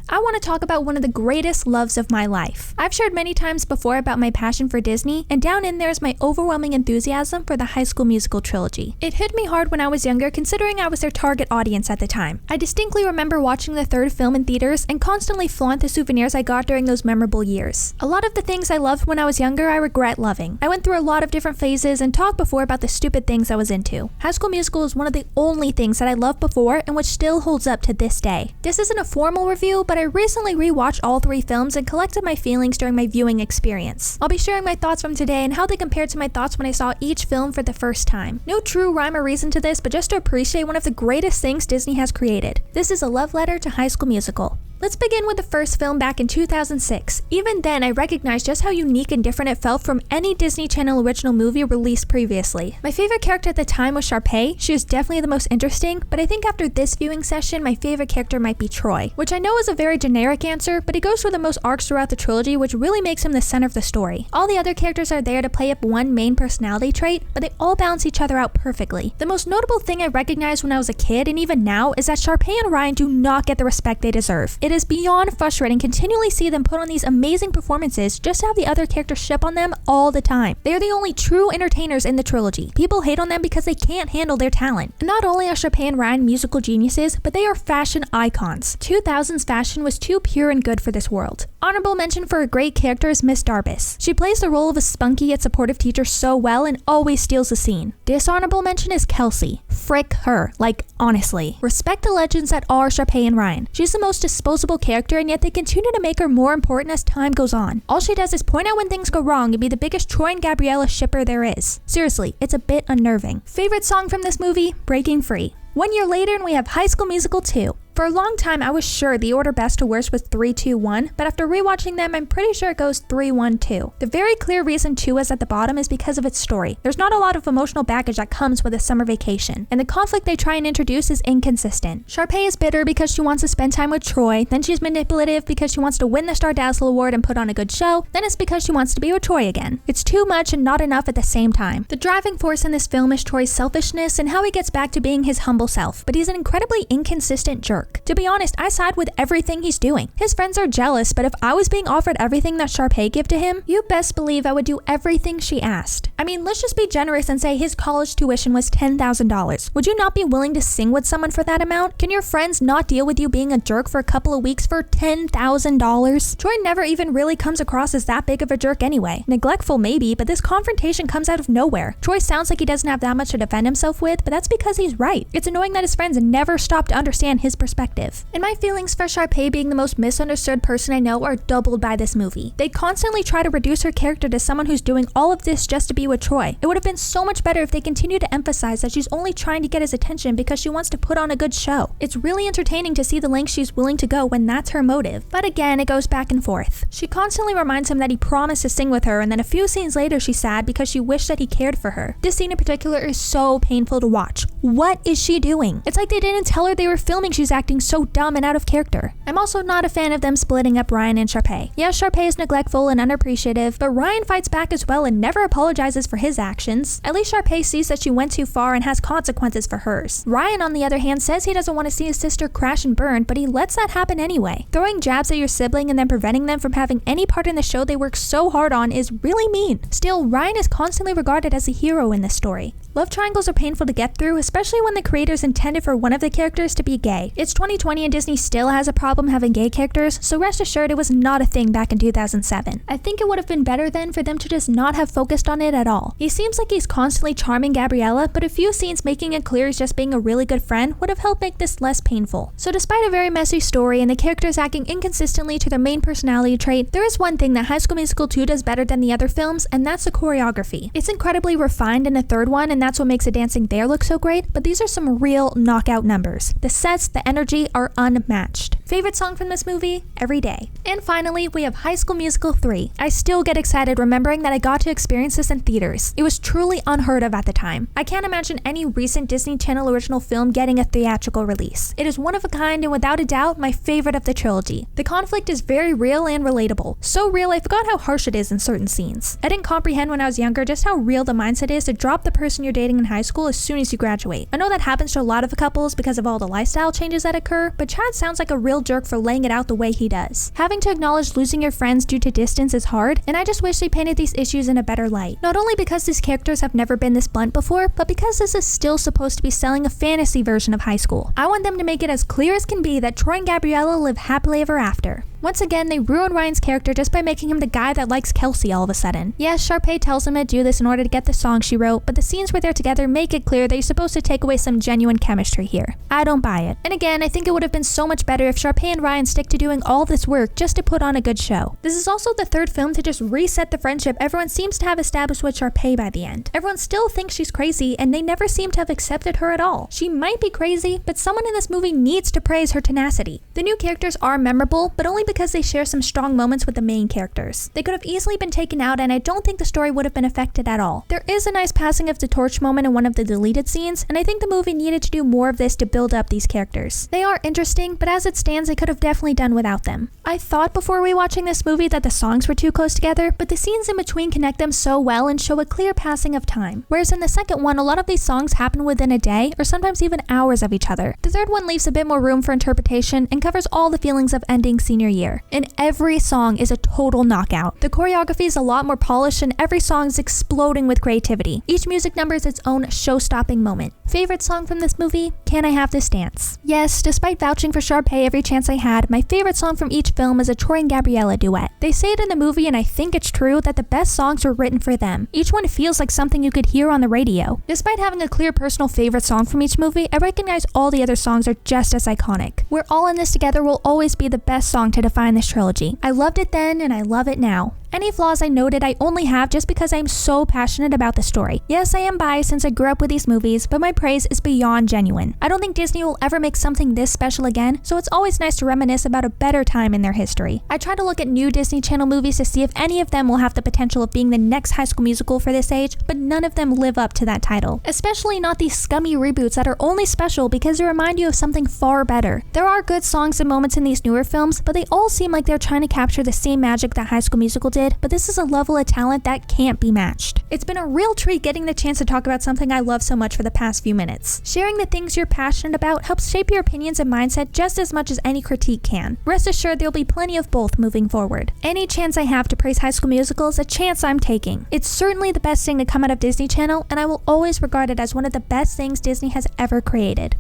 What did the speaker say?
I want to talk about one of the greatest loves of my life. I've shared many times before about my passion for Disney, and down in there is my overwhelming enthusiasm for the High School Musical trilogy. It hit me hard when I was younger, considering I was their target audience at the time. I distinctly remember watching the third film in theaters and constantly flaunt the souvenirs I got during those memorable years. A lot of the things I loved when I was younger, I regret loving. I went through a lot of different phases and talked before about the stupid things I was into. High School Musical is one of the only things that I loved before and which still holds up to this day. This isn't a formal review, but I recently rewatched all three films and collected my feelings during my viewing experience. I'll be sharing my thoughts from today and how they compared to my thoughts when I saw each film for the first time. No true rhyme or reason to this, but just to appreciate one of the greatest things Disney has created. This is a love letter to High School Musical. Let's begin with the first film back in 2006. Even then, I recognized just how unique and different it felt from any Disney Channel original movie released previously. My favorite character at the time was Sharpay. She was definitely the most interesting, but I think after this viewing session, my favorite character might be Troy, which I know is a very generic answer, but he goes through the most arcs throughout the trilogy, which really makes him the center of the story. All the other characters are there to play up one main personality trait, but they all balance each other out perfectly. The most notable thing I recognized when I was a kid, and even now, is that Sharpay and Ryan do not get the respect they deserve. It is beyond frustrating continually see them put on these amazing performances just to have the other characters ship on them all the time. They are the only true entertainers in the trilogy. People hate on them because they can't handle their talent. And not only are Sharpay and Ryan musical geniuses, but they are fashion icons. 2000s fashion was too pure and good for this world. Honorable mention for a great character is Miss Darbus. She plays the role of a spunky yet supportive teacher so well and always steals the scene. Dishonorable mention is Kelsey. Frick her. Like, honestly. Respect the legends that are Sharpay and Ryan. She's the most disposable character, and yet they continue to make her more important as time goes on. All she does is point out when things go wrong and be the biggest Troy and Gabriella shipper there is. Seriously, it's a bit unnerving. Favorite song from this movie? Breaking Free. 1 year later and we have High School Musical 2. For a long time, I was sure the order best to worst was 3, 2, 1, but after rewatching them, I'm pretty sure it goes 3, 1, 2. The very clear reason 2 is at the bottom is because of its story. There's not a lot of emotional baggage that comes with a summer vacation, and the conflict they try and introduce is inconsistent. Sharpay is bitter because she wants to spend time with Troy, then she's manipulative because she wants to win the Star Dazzle Award and put on a good show, then it's because she wants to be with Troy again. It's too much and not enough at the same time. The driving force in this film is Troy's selfishness and how he gets back to being his humble self, but he's an incredibly inconsistent jerk. To be honest, I side with everything he's doing. His friends are jealous, but if I was being offered everything that Sharpay gave to him, you best believe I would do everything she asked. I mean, let's just be generous and say his college tuition was $10,000. Would you not be willing to sing with someone for that amount? Can your friends not deal with you being a jerk for a couple of weeks for $10,000? Troy never even really comes across as that big of a jerk anyway. Neglectful maybe, but this confrontation comes out of nowhere. Troy sounds like he doesn't have that much to defend himself with, but that's because he's right. It's annoying that his friends never stop to understand his perspective. And my feelings for Sharpay being the most misunderstood person I know are doubled by this movie. They constantly try to reduce her character to someone who's doing all of this just to be with Troy. It would have been so much better if they continued to emphasize that she's only trying to get his attention because she wants to put on a good show. It's really entertaining to see the lengths she's willing to go when that's her motive. But again, it goes back and forth. She constantly reminds him that he promised to sing with her, and then a few scenes later she's sad because she wished that he cared for her. This scene in particular is so painful to watch. What is she doing? It's like they didn't tell her they were filming she's acting so dumb and out of character. I'm also not a fan of them splitting up Ryan and Sharpay. Yeah, Sharpay is neglectful and unappreciative, but Ryan fights back as well and never apologizes for his actions. At least Sharpay sees that she went too far and has consequences for hers. Ryan, on the other hand, says he doesn't want to see his sister crash and burn, but he lets that happen anyway. Throwing jabs at your sibling and then preventing them from having any part in the show they work so hard on is really mean. Still, Ryan is constantly regarded as a hero in this story. Love triangles are painful to get through, especially when the creators intended for one of the characters to be gay. It's 2020 and Disney still has a problem having gay characters, so rest assured it was not a thing back in 2007. I think it would have been better then for them to just not have focused on it at all. He seems like he's constantly charming Gabriella, but a few scenes making it clear he's just being a really good friend would have helped make this less painful. So despite a very messy story and the characters acting inconsistently to their main personality trait, there is one thing that High School Musical 2 does better than the other films, and that's the choreography. It's incredibly refined in the third one, and that's what makes the dancing there look so great, but these are some real knockout numbers. The sets, the energy are unmatched. Favorite song from this movie? Every Day. And finally, we have High School Musical 3. I still get excited remembering that I got to experience this in theaters. It was truly unheard of at the time. I can't imagine any recent Disney Channel original film getting a theatrical release. It is one of a kind and without a doubt my favorite of the trilogy. The conflict is very real and relatable. So real I forgot how harsh it is in certain scenes. I didn't comprehend when I was younger just how real the mindset is to drop the person you're dating in high school as soon as you graduate. I know that happens to a lot of couples because of all the lifestyle changes that occur, but Chad sounds like a real jerk for laying it out the way he does. Having to acknowledge losing your friends due to distance is hard, and I just wish they painted these issues in a better light. Not only because these characters have never been this blunt before, but because this is still supposed to be selling a fantasy version of high school. I want them to make it as clear as can be that Troy and Gabriella live happily ever after. Once again, they ruin Ryan's character just by making him the guy that likes Kelsey all of a sudden. Yes, Sharpay tells him to do this in order to get the song she wrote, but the scenes where they're together make it clear that you're supposed to take away some genuine chemistry here. I don't buy it. And again, I think it would have been so much better if Sharpay and Ryan stick to doing all this work just to put on a good show. This is also the third film to just reset the friendship everyone seems to have established with Sharpay by the end. Everyone still thinks she's crazy, and they never seem to have accepted her at all. She might be crazy, but someone in this movie needs to praise her tenacity. The new characters are memorable, but only because they share some strong moments with the main characters. They could have easily been taken out, and I don't think the story would have been affected at all. There is a nice passing of the torch moment in one of the deleted scenes, and I think the movie needed to do more of this to build up these characters. They are interesting, but as it stands, they could have definitely done without them. I thought before rewatching this movie that the songs were too close together, but the scenes in between connect them so well and show a clear passing of time. Whereas in the second one, a lot of these songs happen within a day, or sometimes even hours of each other. The third one leaves a bit more room for interpretation and covers all the feelings of ending senior year. And every song is a total knockout. The choreography is a lot more polished, and every song is exploding with creativity. Each music number is its own show-stopping moment. Favorite song from this movie? Can I Have This Dance? Yes, despite vouching for Sharpay every chance I had, my favorite song from each film is a Troy and Gabriella duet. They say it in the movie, and I think it's true, that the best songs were written for them. Each one feels like something you could hear on the radio. Despite having a clear personal favorite song from each movie, I recognize all the other songs are just as iconic. We're All in This Together will always be the best song to define this trilogy. I loved it then, and I love it now. Any flaws I noted I only have just because I am so passionate about the story. Yes, I am biased since I grew up with these movies, but my praise is beyond genuine. I don't think Disney will ever make something this special again, so it's always nice to reminisce about a better time in their history. I try to look at new Disney Channel movies to see if any of them will have the potential of being the next High School Musical for this age, but none of them live up to that title. Especially not these scummy reboots that are only special because they remind you of something far better. There are good songs and moments in these newer films, but they all seem like they're trying to capture the same magic that High School Musical did, but this is a level of talent that can't be matched. It's been a real treat getting the chance to talk about something I love so much for the past few minutes. Sharing the things you're passionate about helps shape your opinions and mindset just as much as any critique can. Rest assured there'll be plenty of both moving forward. Any chance I have to praise High School Musical is a chance I'm taking. It's certainly the best thing to come out of Disney Channel, and I will always regard it as one of the best things Disney has ever created.